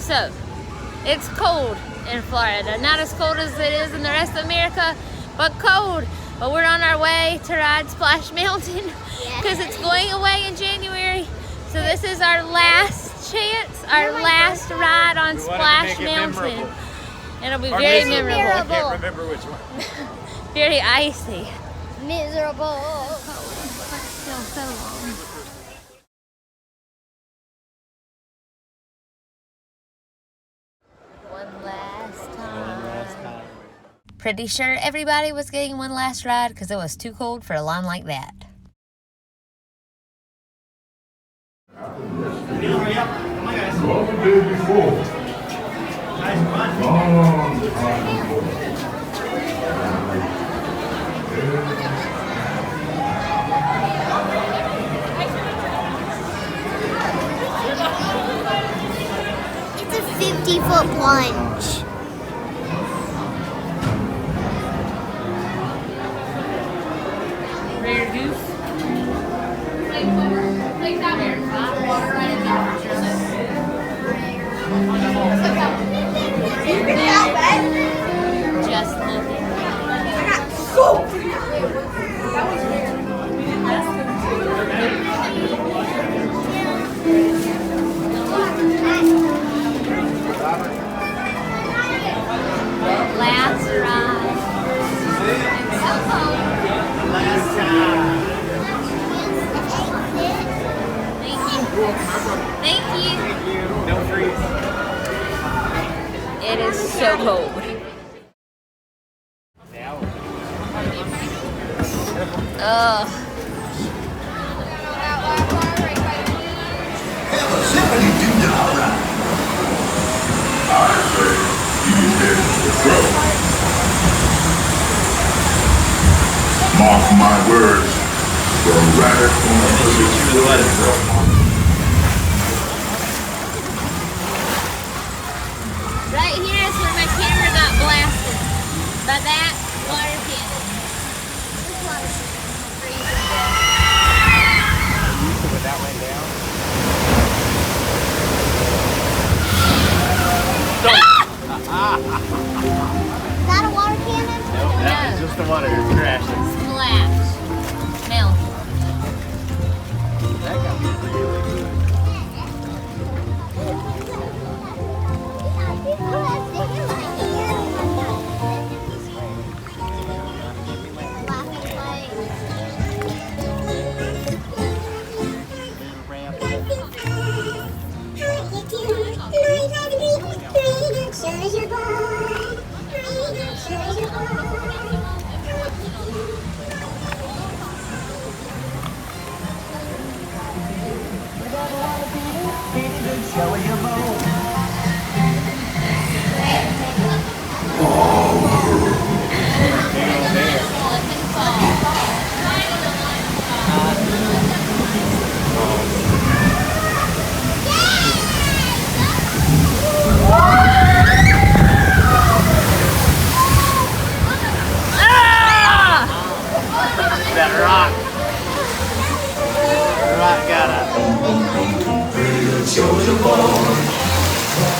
So, it's cold in Florida. Not as cold as it is in the rest of America, but cold. But we're on our way to ride Splash Mountain because it's going away in January. So this is our last chance, our last ride on Splash Mountain. It'll be very memorable. I can't remember which one. Very icy. Miserable. Still so long. One last time. Pretty sure everybody was getting one last ride because it was too cold for a line like that. What the day before? It's a 50-foot plunge. Rare goose. Like that there. Water right in there. Just nothing. Last ride. Last time. Thank you. No freeze. It is so cold. Ugh. Mark my words, the rabbit on the Right here is where my camera got blasted by that water cannon. When that went down. Is that a water cannon? Nope, that was just the water crashing. Splash. Mountain. That got me really good. That rock. The rock got up. Soldier boy,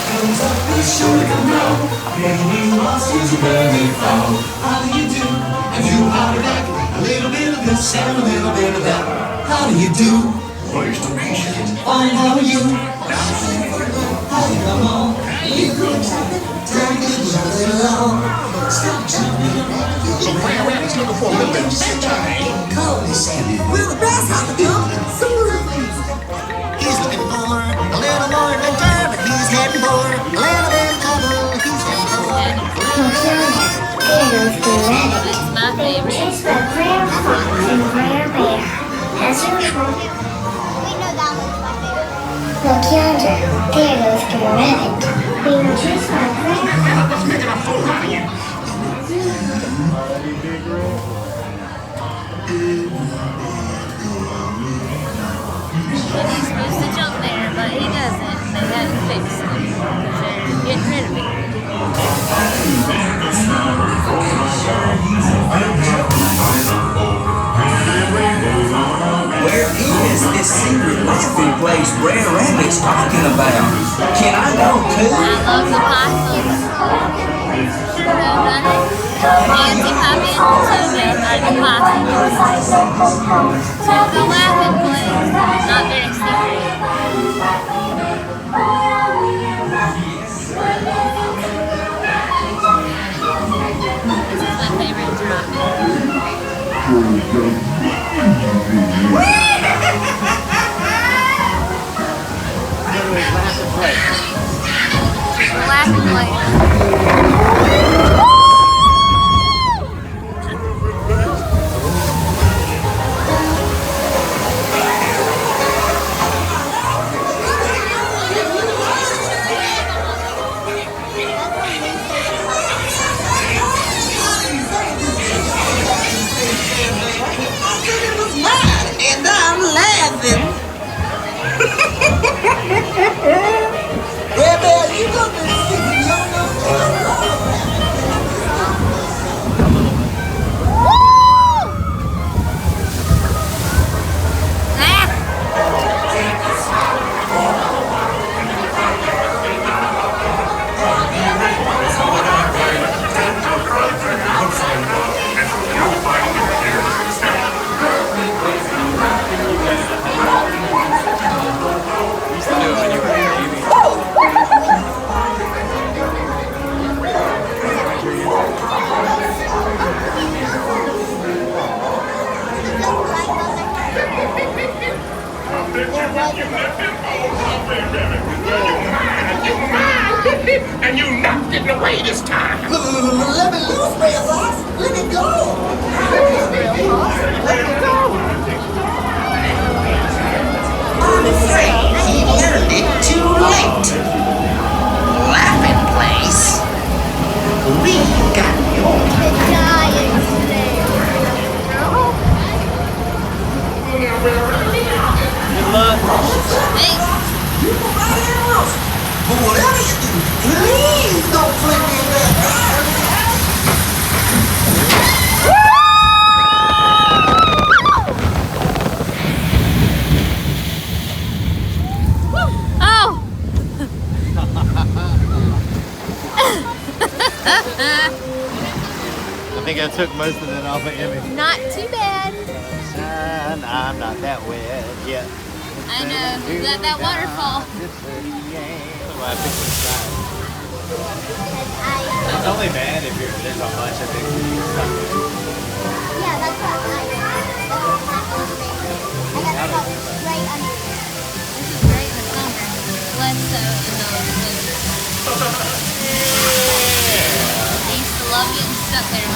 comes up, he's sure to come down. Making monsters when they fall. How do you do? And you holler back. A little bit of this and a little bit of that. How do you do? Where's the reason? Fine, how are you? How do you come on? You could turn it along. Stop jumping around. So Grand Rapids looking for a little bit of sunshine. Call me Sandy. Will the grasshopper come? He's looking for a little more adventure, but he's heading for a little bit of trouble. He's heading for a There goes the rabbit. That's my favorite. It's the rare fox and rare bear. As usual, We know that one's my favorite. look yonder. There goes the rabbit. Being just like that. Let's make it a fool out of you. He's supposed to jump there, but he doesn't. They haven't fixed it. They're getting rid of it. Where is this this secret laughing place Brer Rabbit's talking about. Can I go too? I love the possums. Nancy pop in to the possums. To the laughing place. Not very secret. This is my favorite drop. Laughing place. And I'm laughing. Yeah, man, you gonna be sticking your nose And you knocked it away this time. Let me loose, Brer Fox. Let me go. I'm afraid he learned it too late. Laughing place. We got yours. The giant's there. Good luck. Thanks. But whatever you do, please don't flip me in that Oh! I think I took most of that off of Emmy. Not too bad. And I'm not that wet yet. I know. That waterfall. Well, I picked this side. It's only bad if there's a bunch of things that you're stuck with. Yeah, that's what I got stuck right under there. This is great in the summer. Less so in the winter. I used to love getting stuck there.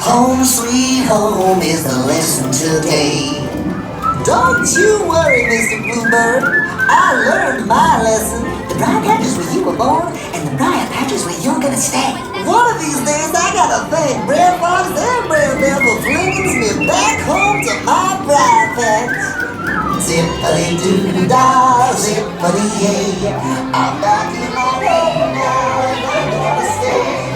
Home sweet home is the lesson today. Don't you worry, Mr. Bluebird. I learned my lesson. The briar patches where you were born and the briar patches where you're gonna stay. One of these days I gotta thank Brer Fox and Brer Bear for flinging me back home to my briar patch. Zippity-doo-dah, zippity-yay. I'm back in my home now and I'm gonna stay.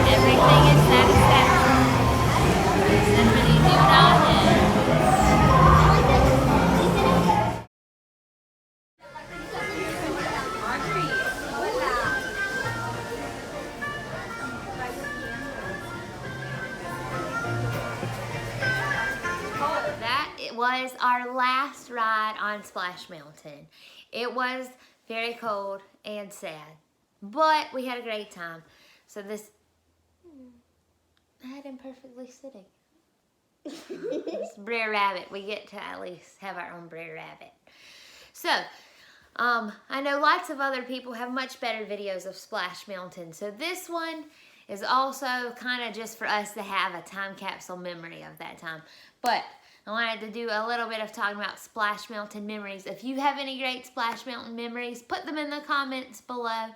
Everything is satisfaction. Zippity-doo-dah. That was our last ride on Splash Mountain. It was very cold and sad, but we had a great time. So this, I had him perfectly sitting. It's Brer Rabbit. We get to at least have our own Brer Rabbit. So, I know lots of other people have much better videos of Splash Mountain. So this one is also kind of just for us to have a time capsule memory of that time. But I wanted to do a little bit of talking about Splash Mountain memories. If you have any great Splash Mountain memories, put them in the comments below.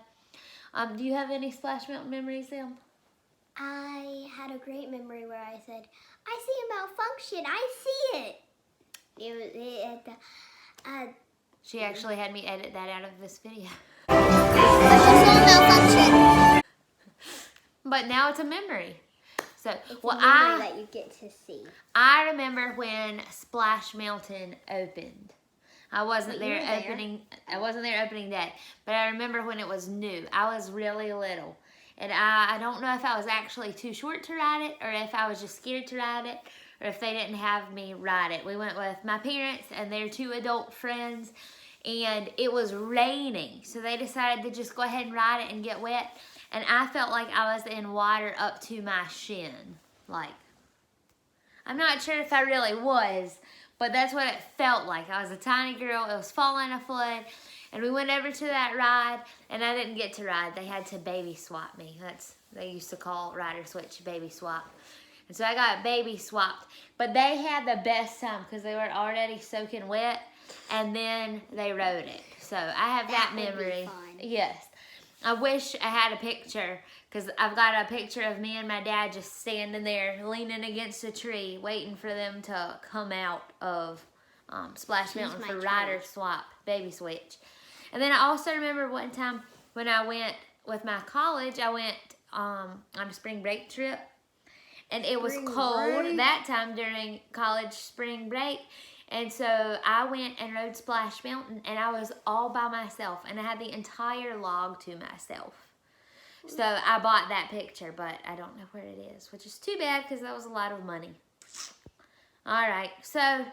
Do you have any Splash Mountain memories, Em? I had a great memory where I said, I see a malfunction. I see it. She actually had me edit that out of this video. Malfunction. But now it's a memory. So, It's well, a memory that you get to see. I remember when Splash Mountain opened. I wasn't But you there were there. opening. I wasn't there opening day, but I remember when it was new. I was really little, and I don't know if I was actually too short to ride it, or if I was just scared to ride it, or if they didn't have me ride it. We went with my parents and their 2 adult friends, and it was raining, so they decided to just go ahead and ride it and get wet. And I felt like I was in water up to my shin. Like, I'm not sure if I really was, but that's what it felt like. I was a tiny girl. It was falling a flood. And we went over to that ride, and I didn't get to ride. They had to baby swap me. They used to call rider switch baby swap. And so I got baby swapped. But they had the best time because they were already soaking wet, and then they rode it. So I have that That would be memory. fun. Yes. I wish I had a picture, because I've got a picture of me and my dad just standing there leaning against a tree waiting for them to come out of Splash Mountain my for tree. rider swap, baby switch. And then I also remember one time when I went with my college, I went on a spring break trip, and it was cold that time during college spring break. And so I went and rode Splash Mountain, and I was all by myself, and I had the entire log to myself. So I bought that picture, but I don't know where it is, which is too bad because that was a lot of money. All right, so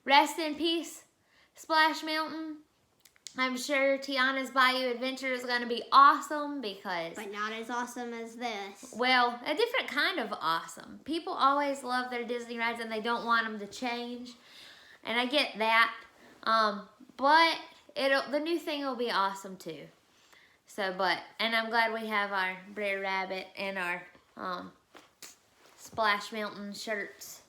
rest in peace, Splash Mountain. I'm sure Tiana's Bayou Adventure is going to be awesome because... But not as awesome as this. Well, a different kind of awesome. People always love their Disney rides, and they don't want them to change. And I get that, but the new thing will be awesome too. So, and I'm glad we have our Brer Rabbit and our Splash Mountain shirts.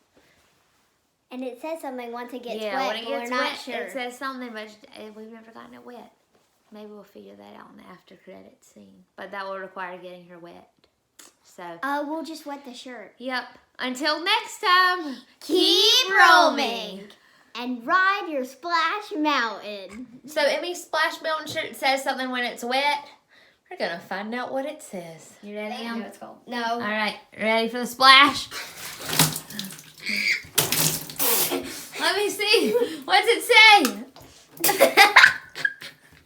And it says something once it gets Yeah, wet, when it but we're gets not wet, sure. it says something, but we've never gotten it wet. Maybe we'll figure that out in the after credits scene, but that will require getting her wet. So, We'll just wet the shirt. yep. Until next time, Keep roaming and ride your Splash Mountain. So Emmy's Splash Mountain shirt says something when it's wet. We're gonna find out what it says. You ready, I know Em? what it's called. No. All right, ready for the splash? Let me see. What's it say?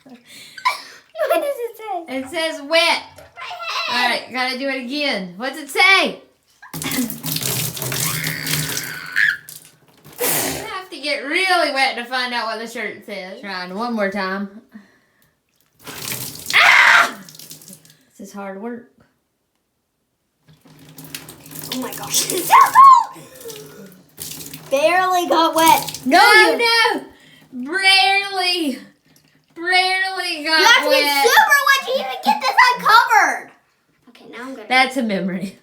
What does it say? It says wet. My All right, gotta do it again. What's it say? You have to get really wet to find out what the shirt says. Trying one more time. Ah! This is hard work. Oh my gosh, it's so cold! Barely got wet. No, barely got You have to wet. get super wet to even get this uncovered. Okay, now I'm gonna. That's a memory.